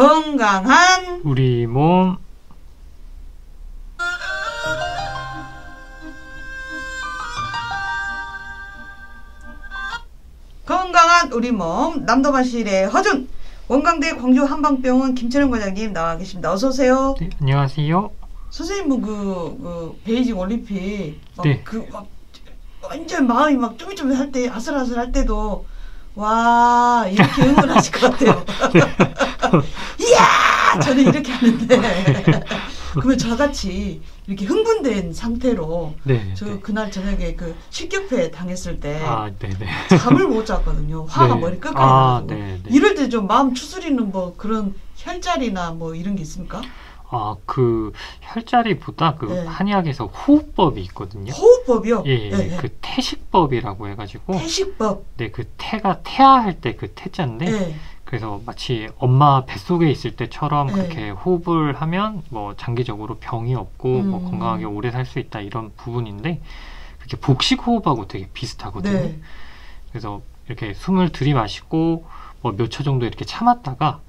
건강한 우리 몸. 건강한 우리 몸 남도마실의 허준 원광대 광주 한방병원 김철영 과장님 나와 계십니다. 어서 오세요. 네, 안녕하세요. 선생님은 그 베이징 올림픽 네. 막 완전 마음이 막 쭈글쭈글할 때 아슬아슬할 때도 와 이렇게 응원하실 것 같아요. 이야 저는 이렇게 하는데 그러면 저같이 이렇게 흥분된 상태로 네, 저 네. 그날 저녁에 그 식격패 당했을 때 네네. 잠을 못 잤거든요. 화가 네. 머리 끝까지 나가지고. 네네. 이럴 때 좀 마음 추스리는 뭐 그런 혈자리나 뭐 이런 게 있습니까? 그 혈자리보다 그 네. 한의학에서 호흡법이 있거든요. 호흡법이요? 예, 네, 네. 그 태식법이라고 해가지고. 태식법. 네, 그 태가 태아할 때 그 태자인데. 네. 그래서 마치 엄마 뱃속에 있을 때처럼 네. 그렇게 호흡을 하면 뭐 장기적으로 병이 없고 뭐 건강하게 오래 살 수 있다 이런 부분인데 그게 복식 호흡하고 되게 비슷하거든요. 네. 그래서 이렇게 숨을 들이마시고 뭐 몇 초 정도 이렇게 참았다가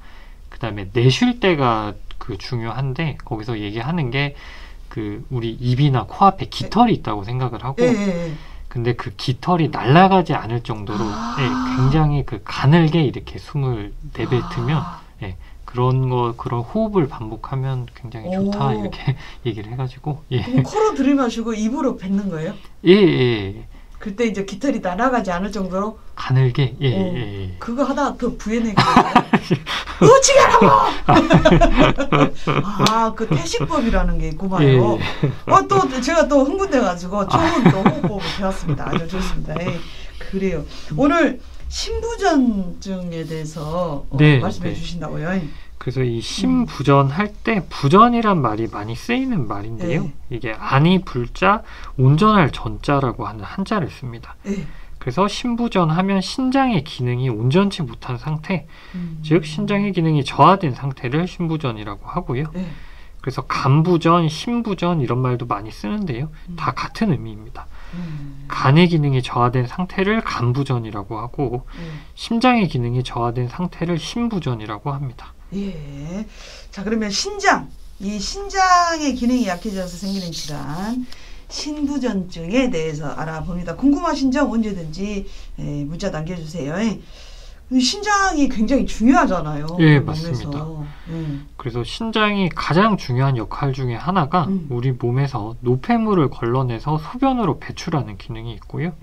그 다음에 내쉴 때가 그 중요한데 거기서 얘기하는 게 그 우리 입이나 코앞에 깃털이 있다고 생각을 하고 네. 근데 그 깃털이 날아가지 않을 정도로 굉장히 그 가늘게 이렇게 숨을 내뱉으면 그런 호흡을 반복하면 굉장히 좋다 이렇게 얘기를 해가지고 그럼 코로 들이마시고 입으로 뱉는 거예요? 예. 그때 이제 깃털이 날아가지 않을 정도로 가늘게 그거 하다가 더 부해내게 어찌 가라고 그 태식법이라는 게 있구만요. 또 제가 또 흥분돼가지고 좋은 또 호흡법을 배웠습니다. 아주 좋습니다. 그래요. 오늘 신부전증에 대해서 말씀해 주신다고요? 그래서 이 신부전 할 때 부전이란 말이 많이 쓰이는 말인데요. 이게 아니 불자 온전할 전자라고 하는 한자를 씁니다. 그래서 신부전 하면 신장의 기능이 온전치 못한 상태, 즉 신장의 기능이 저하된 상태를 신부전이라고 하고요. 그래서 간부전, 신부전 이런 말도 많이 쓰는데요. 다 같은 의미입니다. 간의 기능이 저하된 상태를 간부전이라고 하고 심장의 기능이 저하된 상태를 신부전이라고 합니다. 예. 자, 그러면 신장, 이 신장의 기능이 약해져서 생기는 질환, 신부전증에 대해서 알아봅니다. 궁금하신 점 언제든지 문자 남겨주세요. 신장이 굉장히 중요하잖아요. 예, 맞습니다. 그래서 신장이 가장 중요한 역할 중에 하나가 우리 몸에서 노폐물을 걸러내서 소변으로 배출하는 기능이 있고요.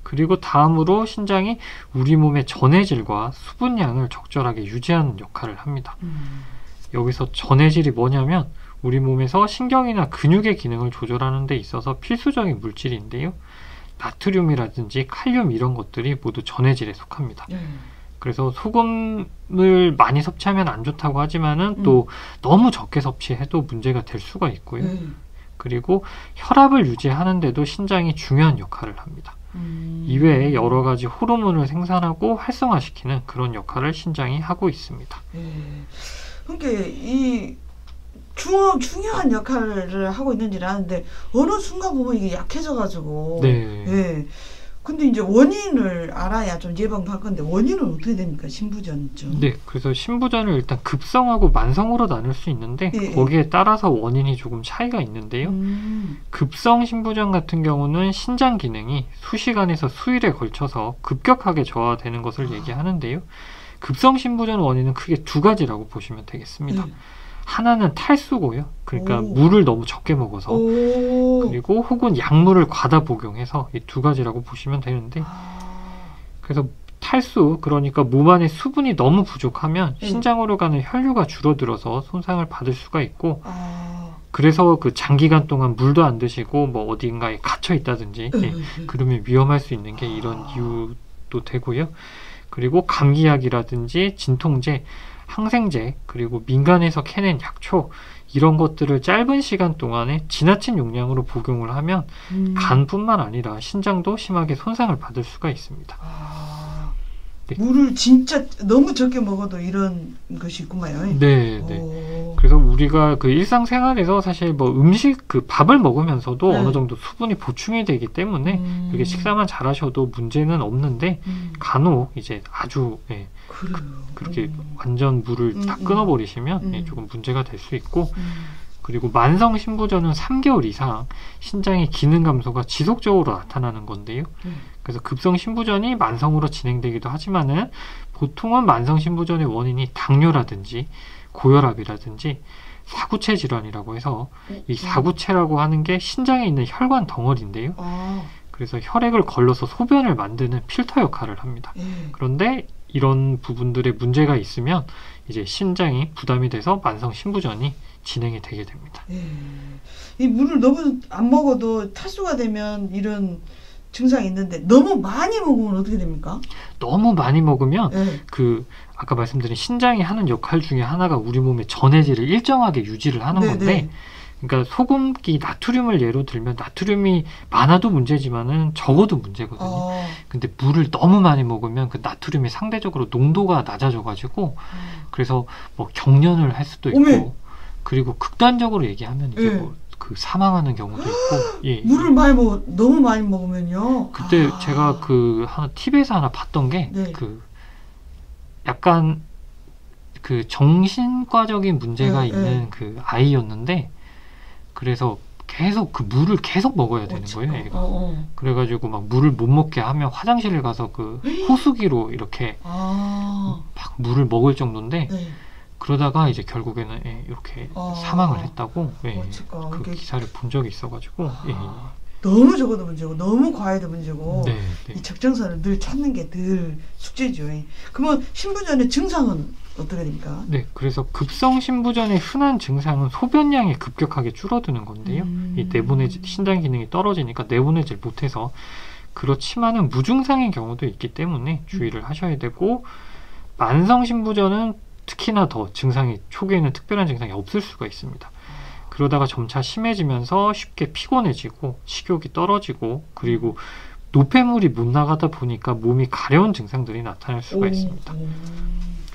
그리고 다음으로 신장이 우리 몸의 전해질과 수분량을 적절하게 유지하는 역할을 합니다. 여기서 전해질이 뭐냐면 우리 몸에서 신경이나 근육의 기능을 조절하는 데 있어서 필수적인 물질인데요. 나트륨이라든지 칼륨 이런 것들이 모두 전해질에 속합니다. 그래서 소금을 많이 섭취하면 안 좋다고 하지만은 또 너무 적게 섭취해도 문제가 될 수가 있고요. 그리고 혈압을 유지하는 데도 신장이 중요한 역할을 합니다. 이외에 여러 가지 호르몬을 생산하고 활성화시키는 그런 역할을 신장이 하고 있습니다. 그러니까 이 중요한 역할을 하고 있는지는 아는데 어느 순간 보면 이게 약해져가지고 근데 이제 원인을 알아야 좀 예방도 할 건데 원인은 어떻게 됩니까? 신부전증. 네, 그래서 신부전을 일단 급성하고 만성으로 나눌 수 있는데 거기에 따라서 원인이 조금 차이가 있는데요. 급성 신부전 같은 경우는 신장 기능이 수시간에서 수일에 걸쳐서 급격하게 저하되는 것을 얘기하는데요. 급성 신부전 원인은 크게 두 가지라고 보시면 되겠습니다. 하나는 탈수고요. 그러니까 물을 너무 적게 먹어서 그리고 혹은 약물을 과다 복용해서 이 두 가지라고 보시면 되는데 그래서 탈수, 그러니까 몸 안에 수분이 너무 부족하면 신장으로 가는 혈류가 줄어들어서 손상을 받을 수가 있고 그래서 그 장기간 동안 물도 안 드시고 뭐 어딘가에 갇혀 있다든지 그러면 위험할 수 있는 게 이런 이유도 되고요. 그리고 감기약이라든지 진통제, 항생제, 그리고 민간에서 캐낸 약초 이런 것들을 짧은 시간 동안에 지나친 용량으로 복용을 하면 간뿐만 아니라 신장도 심하게 손상을 받을 수가 있습니다. 네. 물을 진짜 너무 적게 먹어도 이런 것이 있구만요. 네, 네. 그래서 우리가 그 일상생활에서 사실 뭐 음식 그 밥을 먹으면서도 네. 어느 정도 수분이 보충이 되기 때문에 이렇게 식사만 잘하셔도 문제는 없는데 간혹 이제 아주 예, 그렇게 완전 물을 다 끊어버리시면 예, 조금 문제가 될 수 있고. 그리고 만성 신부전은 3개월 이상 신장의 기능 감소가 지속적으로 나타나는 건데요. 그래서 급성 신부전이 만성으로 진행되기도 하지만은 보통은 만성 신부전의 원인이 당뇨라든지 고혈압이라든지 사구체 질환이라고 해서 이 사구체라고 하는 게 신장에 있는 혈관 덩어리인데요. 그래서 혈액을 걸러서 소변을 만드는 필터 역할을 합니다. 그런데 이런 부분들의 문제가 있으면 이제 신장이 부담이 돼서 만성 신부전이 진행이 되게 됩니다. 이 물을 너무 안 먹어도 탈수가 되면 이런 증상이 있는데 너무 많이 먹으면 어떻게 됩니까? 너무 많이 먹으면 그 아까 말씀드린 신장이 하는 역할 중에 하나가 우리 몸의 전해질을 일정하게 유지를 하는 건데 그러니까 소금기 나트륨을 예로 들면 나트륨이 많아도 문제지만은 적어도 문제거든요. 근데 물을 너무 많이 먹으면 그 나트륨이 상대적으로 농도가 낮아져 가지고 그래서 뭐 경련을 할 수도 있고 그리고 극단적으로 얘기하면 이제 뭐 그 사망하는 경우도 있고. 예. 물을 너무 많이 먹으면요. 그때 제가 그 하나 TV에서 하나 봤던 게 그 약간 그 정신과적인 문제가 있는 그 아이였는데 그래서 계속 그 물을 계속 먹어야 되는 거예요, 얘가. 그래가지고 막 물을 못 먹게 하면 화장실을 가서 그 호수기로 이렇게 막 물을 먹을 정도인데 그러다가 이제 결국에는 이렇게 사망을 했다고 그 기사를 본 적이 있어가지고 너무 적어도 문제고 너무 과해도 문제고 이 적정선을 늘 찾는 게 늘 숙제죠. 그러면 신부전의 증상은 어떻게 됩니까? 네, 그래서 급성 신부전의 흔한 증상은 소변량이 급격하게 줄어드는 건데요. 이 내보내질 신장 기능이 떨어지니까 내보내질 못해서 그렇지만은 무증상인 경우도 있기 때문에 주의를 하셔야 되고 만성 신부전은 특히나 더 증상이 초기에는 특별한 증상이 없을 수가 있습니다. 그러다가 점차 심해지면서 쉽게 피곤해지고 식욕이 떨어지고 그리고 노폐물이 못 나가다 보니까 몸이 가려운 증상들이 나타날 수가 있습니다.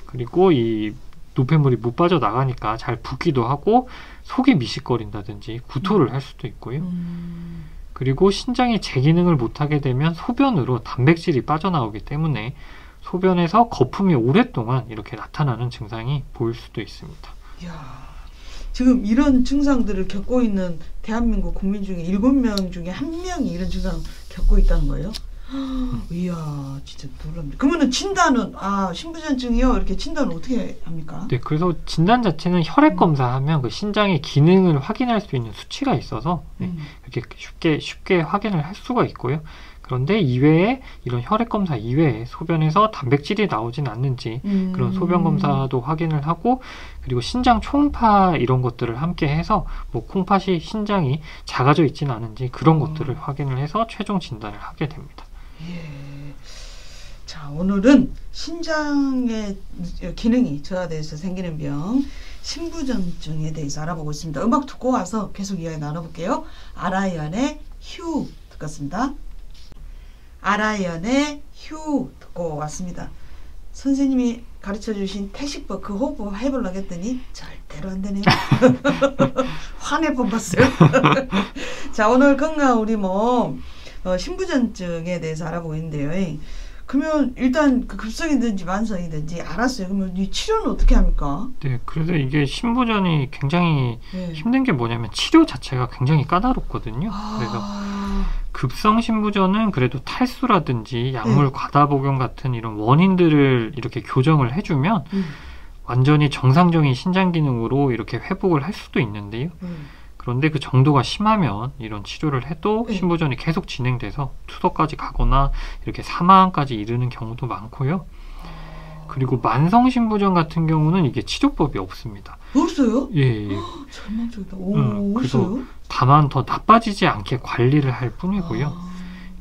그리고 이 노폐물이 못 빠져나가니까 잘 붓기도 하고 속이 미식거린다든지 구토를 할 수도 있고요. 그리고 신장이 제 기능을 못하게 되면 소변으로 단백질이 빠져나오기 때문에 소변에서 거품이 오랫동안 이렇게 나타나는 증상이 보일 수도 있습니다. 이야, 지금 이런 증상들을 겪고 있는 대한민국 국민 중에 7명 중에 1명이 이런 증상을 겪고 있다는 거예요? 이야, 진짜 놀랍니다. 그러면 진단은 신부전증이요? 이렇게 진단은 어떻게 합니까? 네, 그래서 진단 자체는 혈액 검사하면 그 신장의 기능을 확인할 수 있는 수치가 있어서 이렇게 쉽게 확인을 할 수가 있고요. 그런데 이외에 이런 혈액 검사 이외에 소변에서 단백질이 나오진 않는지 그런 소변 검사도 확인을 하고 그리고 신장 초음파 이런 것들을 함께 해서 뭐 콩팥이 신장이 작아져 있지는 않은지 그런 것들을 확인을 해서 최종 진단을 하게 됩니다. 자, 오늘은 신장의 기능이 저하돼서 생기는 병 신부전증에 대해서 알아보고 있습니다. 음악 듣고 와서 계속 이야기 나눠볼게요. 아라이언의 휴 듣겠습니다. 아라이언의 휴 듣고 왔습니다. 선생님이 가르쳐주신 태식법 그 호흡 해보려고 했더니 절대로 안 되네요. 화내 뽑았어요. 자, 오늘 건강 우리 몸 신부전증에 대해서 알아보고 있는데요. 그러면 일단 그 급성이든지 만성이든지 알았어요. 그러면 이 치료는 어떻게 합니까? 네, 그래서 이게 신부전이 굉장히 힘든 게 뭐냐면 치료 자체가 굉장히 까다롭거든요. 그래서 급성 신부전은 그래도 탈수라든지 약물 과다 복용 같은 이런 원인들을 이렇게 교정을 해주면 완전히 정상적인 신장 기능으로 이렇게 회복을 할 수도 있는데요. 그런데 그 정도가 심하면 이런 치료를 해도 신부전이 계속 진행돼서 투석까지 가거나 이렇게 사망까지 이르는 경우도 많고요. 그리고 만성 신부전 같은 경우는 이게 치료법이 없습니다. 없어요? 예. 절망적이다. 그래서 다만 더 나빠지지 않게 관리를 할 뿐이고요.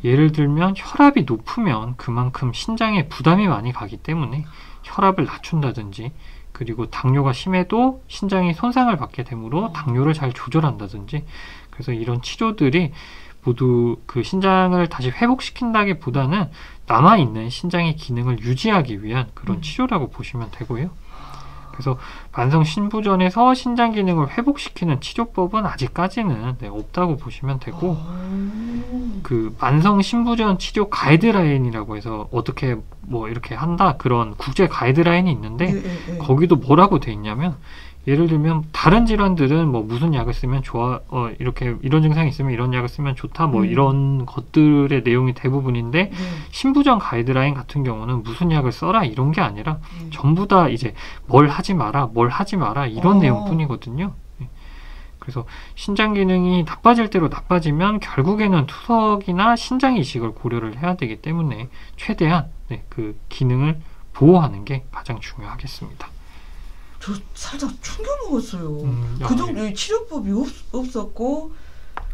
예를 들면 혈압이 높으면 그만큼 신장에 부담이 많이 가기 때문에 혈압을 낮춘다든지 그리고 당뇨가 심해도 신장이 손상을 받게 되므로 당뇨를 잘 조절한다든지 그래서 이런 치료들이 모두 그 신장을 다시 회복시킨다기보다는 남아있는 신장의 기능을 유지하기 위한 그런 치료라고 보시면 되고요. 그래서 만성 신부전에서 신장 기능을 회복시키는 치료법은 아직까지는 없다고 보시면 되고, 그 만성 신부전 치료 가이드라인이라고 해서 어떻게 뭐 이렇게 한다 그런 국제 가이드라인이 있는데 거기도 뭐라고 돼 있냐면, 예를 들면 다른 질환들은 뭐 무슨 약을 쓰면 좋아, 이렇게 이런 증상이 있으면 이런 약을 쓰면 좋다, 뭐 이런 것들의 내용이 대부분인데 신부전 가이드라인 같은 경우는 무슨 약을 써라 이런 게 아니라 전부 다 이제 뭘 하지 마라 이런 내용뿐이거든요. 그래서 신장 기능이 나빠질 대로 나빠지면 결국에는 투석이나 신장 이식을 고려를 해야 되기 때문에 최대한 그 기능을 보호하는 게 가장 중요하겠습니다. 저 살짝 충격 먹었어요. 그 정도 치료법이 없었고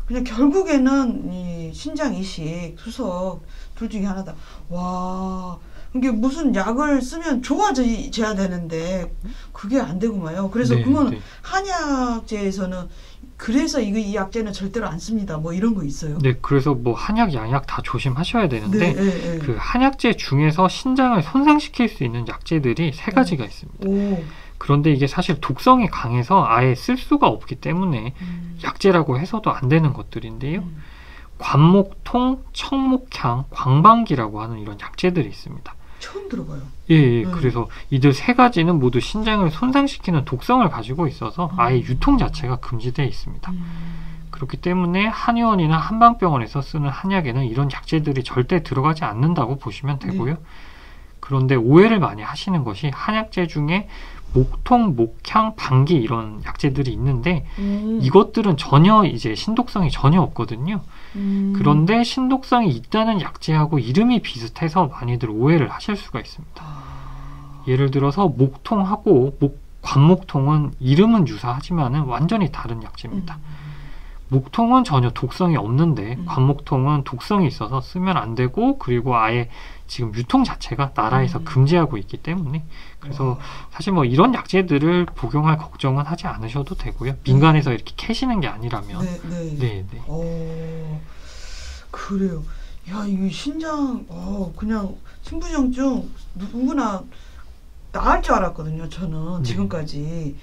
그냥 결국에는 이 신장 이식, 투석 둘 중에 하나다. 와, 이게 무슨 약을 쓰면 좋아져야 되는데 그게 안 되구만요. 그래서 그러면 한약재에서는 그래서 이 약재는 절대로 안 씁니다. 뭐 이런 거 있어요? 네, 그래서 뭐 한약, 양약 다 조심하셔야 되는데 그 한약재 중에서 신장을 손상시킬 수 있는 약재들이 3가지가 있습니다. 그런데 이게 사실 독성이 강해서 아예 쓸 수가 없기 때문에 약재라고 해서도 안 되는 것들인데요. 관목통, 청목향, 광방기라고 하는 이런 약재들이 있습니다. 처음 들어봐요. 예, 그래서 이들 3가지는 모두 신장을 손상시키는 독성을 가지고 있어서 아예 유통 자체가 금지되어 있습니다. 그렇기 때문에 한의원이나 한방병원에서 쓰는 한약에는 이런 약재들이 절대 들어가지 않는다고 보시면 되고요. 그런데 오해를 많이 하시는 것이 한약재 중에 목통, 목향, 방기 이런 약재들이 있는데 이것들은 전혀 이제 신독성이 전혀 없거든요. 그런데 신독성이 있다는 약재하고 이름이 비슷해서 많이들 오해를 하실 수가 있습니다. 예를 들어서 목통하고 관목통은 이름은 유사하지만은 완전히 다른 약재입니다. 목통은 전혀 독성이 없는데 관목통은 독성이 있어서 쓰면 안 되고, 그리고 아예 지금 유통 자체가 나라에서 금지하고 있기 때문에, 그래서 사실 뭐 이런 약재들을 복용할 걱정은 하지 않으셔도 되고요. 민간에서 이렇게 캐시는 게 아니라면. 네. 그래요. 야, 이 신장, 그냥 신부전증 누구나 나을 줄 알았거든요. 저는 지금까지.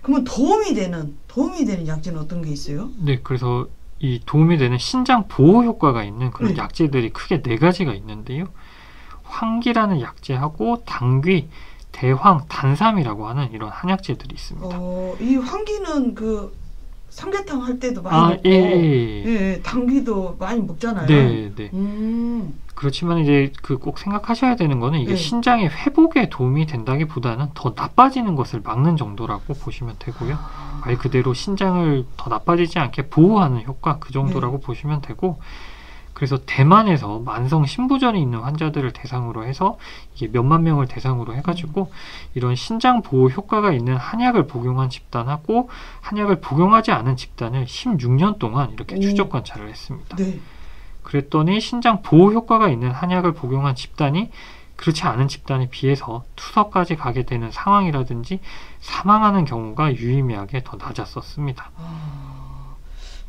그러면 도움이 되는 약재는 어떤 게 있어요? 네, 그래서 이 도움이 되는 신장 보호 효과가 있는 그런 약재들이 크게 4가지가 있는데요. 황기라는 약재하고 당귀, 대황, 단삼이라고 하는 이런 한약재들이 있습니다. 이 황기는 그 삼계탕 할 때도 많이 먹고, 당귀도 많이 먹잖아요. 네. 그렇지만 이제 꼭 생각하셔야 되는 거는 이게 신장의 회복에 도움이 된다기보다는 더 나빠지는 것을 막는 정도라고 보시면 되고요. 말 그대로 신장을 더 나빠지지 않게 보호하는 효과, 그 정도라고 보시면 되고, 그래서 대만에서 만성 신부전이 있는 환자들을 대상으로 해서 이게 몇만 명을 대상으로 해가지고 이런 신장 보호 효과가 있는 한약을 복용한 집단하고 한약을 복용하지 않은 집단을 16년 동안 이렇게 추적 관찰을 했습니다. 그랬더니 신장 보호 효과가 있는 한약을 복용한 집단이 그렇지 않은 집단에 비해서 투석까지 가게 되는 상황이라든지 사망하는 경우가 유의미하게 더 낮았었습니다.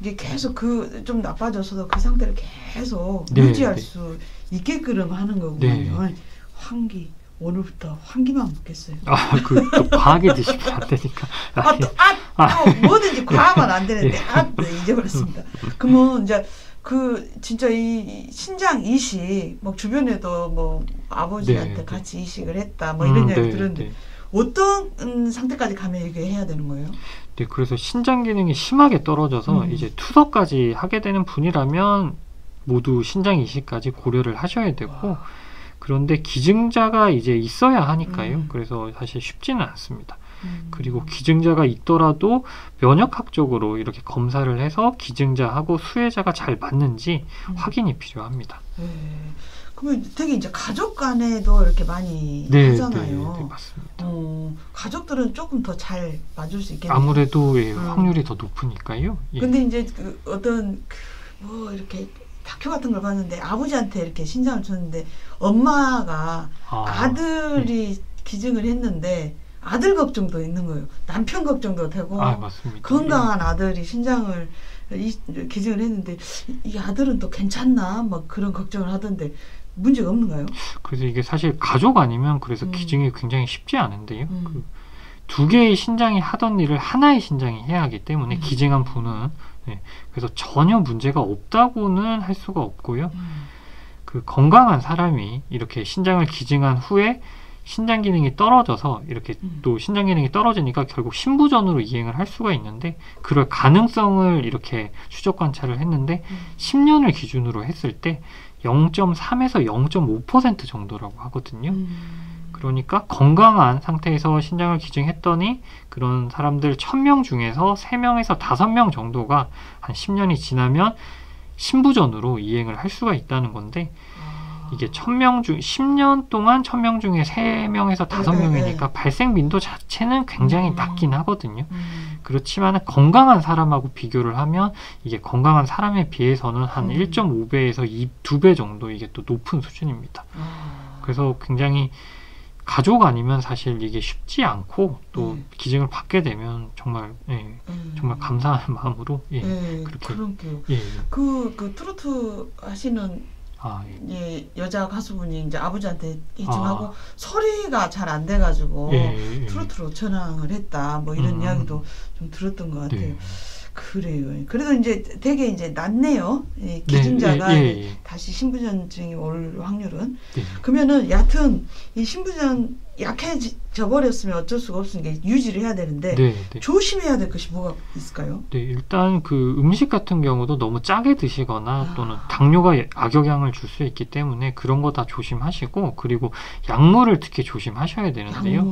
이게 계속 좀 나빠져서도 그 상태를 계속 유지할 수 있게끔 하는 거군요. 황기, 오늘부터 황기만 먹겠어요. 또 과하게 드시면 안 되니까. 뭐든지 과하면 안 되는데 잊어버렸습니다. 그러면 이제 진짜 이 신장 이식, 뭐 주변에도 뭐 아버지한테 같이 이식을 했다, 뭐 이런 이야기 들었는데 어떤 상태까지 가면 이게 해야 되는 거예요? 네, 그래서 신장 기능이 심하게 떨어져서 이제 투석까지 하게 되는 분이라면 모두 신장 이식까지 고려를 하셔야 되고, 그런데 기증자가 이제 있어야 하니까요. 그래서 사실 쉽지는 않습니다. 그리고 기증자가 있더라도 면역학적으로 이렇게 검사를 해서 기증자하고 수혜자가 잘 맞는지 확인이 필요합니다. 그러면 되게 이제 가족 간에도 이렇게 많이 하잖아요. 네, 맞습니다. 가족들은 조금 더 잘 맞을 수 있겠네요. 아무래도 확률이 더 높으니까요. 근데 이제 어떤 뭐 이렇게 다큐 같은 걸 봤는데 아버지한테 이렇게 신장을 줬는데 엄마가 아들이 기증을 했는데 아들 걱정도 있는 거예요. 남편 걱정도 되고 맞습니다. 건강한 아들이 신장을 기증을 했는데 이 아들은 또 괜찮나 막 그런 걱정을 하던데 문제가 없는가요? 그래서 이게 사실 가족 아니면 그래서 기증이 굉장히 쉽지 않은데요. 그 두 개의 신장이 하던 일을 하나의 신장이 해야 하기 때문에 기증한 분은 그래서 전혀 문제가 없다고는 할 수가 없고요. 그 건강한 사람이 이렇게 신장을 기증한 후에 신장 기능이 떨어져서 이렇게 또 신장 기능이 떨어지니까 결국 신부전으로 이행을 할 수가 있는데 그럴 가능성을 이렇게 추적 관찰을 했는데 10년을 기준으로 했을 때 0.3에서 0.5% 정도라고 하거든요. 그러니까 건강한 상태에서 신장을 기증했더니 그런 사람들 1000명 중에서 3명에서 5명 정도가 한 10년이 지나면 신부전으로 이행을 할 수가 있다는 건데 이게 1000명 중 10년 동안 1000명 중에 3명에서 5명이니까 발생 빈도 자체는 굉장히 낮긴 하거든요. 그렇지만 건강한 사람하고 비교를 하면 이게 건강한 사람에 비해서는 한 1.5배에서 2배 정도 이게 또 높은 수준입니다. 그래서 굉장히 가족 아니면 사실 이게 쉽지 않고 또 기증을 받게 되면 정말 정말 감사한 마음으로 그렇게 그 트로트 하시는 여자 가수분이 이제 아버지한테 기증하고 소리가 잘 안 돼가지고 트로트로 전향을 했다 뭐 이런 이야기도 좀 들었던 것 같아요. 그래요. 그래도 이제 되게 이제 낮네요. 기증자가 다시 신부전증이 올 확률은. 그러면은 여하튼 이 신부전 약해져 버렸으면 어쩔 수가 없으니까 유지를 해야 되는데 조심해야 될 것이 뭐가 있을까요? 일단 그 음식 같은 경우도 너무 짜게 드시거나 또는 당뇨가 악영향을 줄 수 있기 때문에 그런 거 다 조심하시고 그리고 약물을 특히 조심하셔야 되는데요.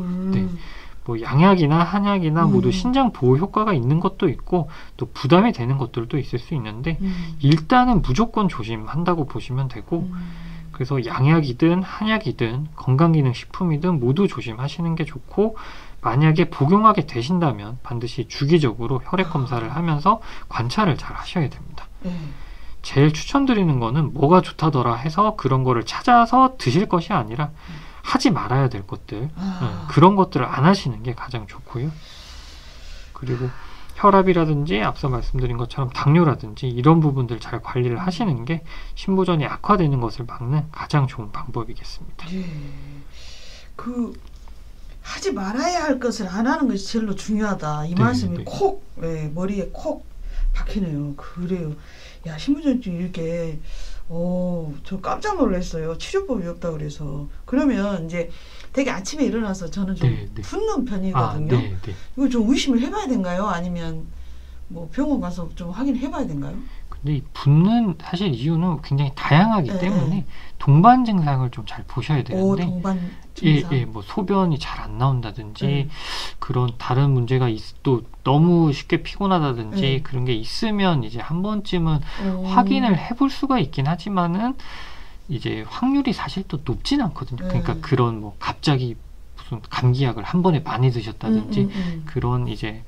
뭐 양약이나 한약이나 모두 신장 보호 효과가 있는 것도 있고 또 부담이 되는 것들도 있을 수 있는데 일단은 무조건 조심한다고 보시면 되고 그래서 양약이든 한약이든 건강기능식품이든 모두 조심하시는 게 좋고 만약에 복용하게 되신다면 반드시 주기적으로 혈액검사를 하면서 관찰을 잘 하셔야 됩니다. 제일 추천드리는 거는 뭐가 좋다더라 해서 그런 거를 찾아서 드실 것이 아니라 하지 말아야 될 것들 그런 것들을 안 하시는 게 가장 좋고요. 그리고 혈압이라든지 앞서 말씀드린 것처럼 당뇨라든지 이런 부분들 잘 관리를 하시는 게 신부전이 악화되는 것을 막는 가장 좋은 방법이겠습니다. 그 하지 말아야 할 것을 안 하는 것이 제일로 중요하다. 이 말씀이 콕 머리에 콕 박히네요. 그래요. 야, 신부전증 이렇게 저 깜짝 놀랐어요. 치료법이 없다 그래서. 그러면 이제 되게 아침에 일어나서 저는 좀 붓는 편이거든요. 이거 좀 의심을 해봐야 된가요? 아니면 뭐 병원 가서 좀 확인해봐야 된가요? 근데 이 붓는 사실 이유는 굉장히 다양하기 때문에 동반 증상을 좀 잘 보셔야 되는데 동반 증상? 뭐 소변이 잘 안 나온다든지 그런 다른 문제가 또 너무 쉽게 피곤하다든지 그런 게 있으면 이제 한 번쯤은 확인을 해볼 수가 있긴 하지만은 이제 확률이 사실 또 높진 않거든요. 그러니까 그런 뭐 갑자기 무슨 감기약을 한 번에 많이 드셨다든지 그런 이제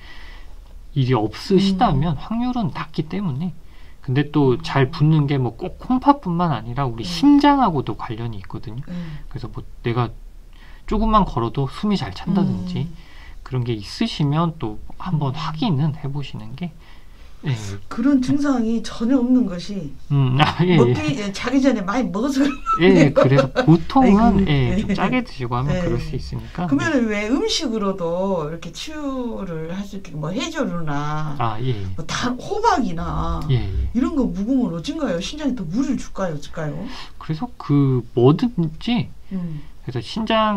일이 없으시다면 확률은 낮기 때문에 근데 또 잘 붓는 게 뭐 꼭 콩팥뿐만 아니라 우리 심장하고도 관련이 있거든요. 그래서 뭐 내가 조금만 걸어도 숨이 잘 찬다든지 그런 게 있으시면 또 한번 확인은 해보시는 게 그런 증상이 전혀 없는 것이 먹기 자기 전에 많이 먹어서 그래서 보통은 좀 짜게 드시고 하면 그럴 수 있으니까. 그러면 왜 음식으로도 이렇게 치유를 할 수 있게 뭐 해조류나 뭐 호박이나 이런 거 묵으면 어쩐가요? 신장에 또 물을 줄까요? 어쩔까요? 그래서 그 뭐든지 그래서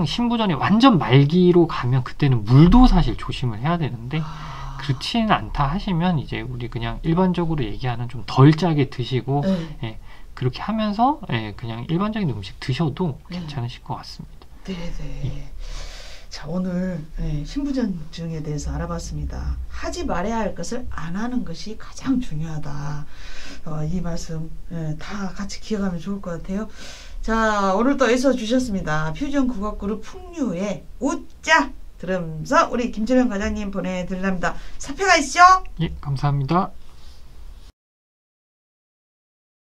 신부전이 완전 말기로 가면 그때는 물도 사실 조심을 해야 되는데 그렇지는 않다 하시면 이제 우리 그냥 일반적으로 얘기하는 좀 덜 짜게 드시고 그렇게 하면서 그냥 일반적인 음식 드셔도 괜찮으실 것 같습니다. 자, 오늘 신부전증에 대해서 알아봤습니다. 하지 말아야 할 것을 안 하는 것이 가장 중요하다. 이 말씀 다 같이 기억하면 좋을 것 같아요. 자, 오늘 또 애써 주셨습니다. 퓨전 국악그룹 풍류의 웃자 들으면서 우리 김철현 과장님 보내드립니다. 사표가 있죠? 감사합니다.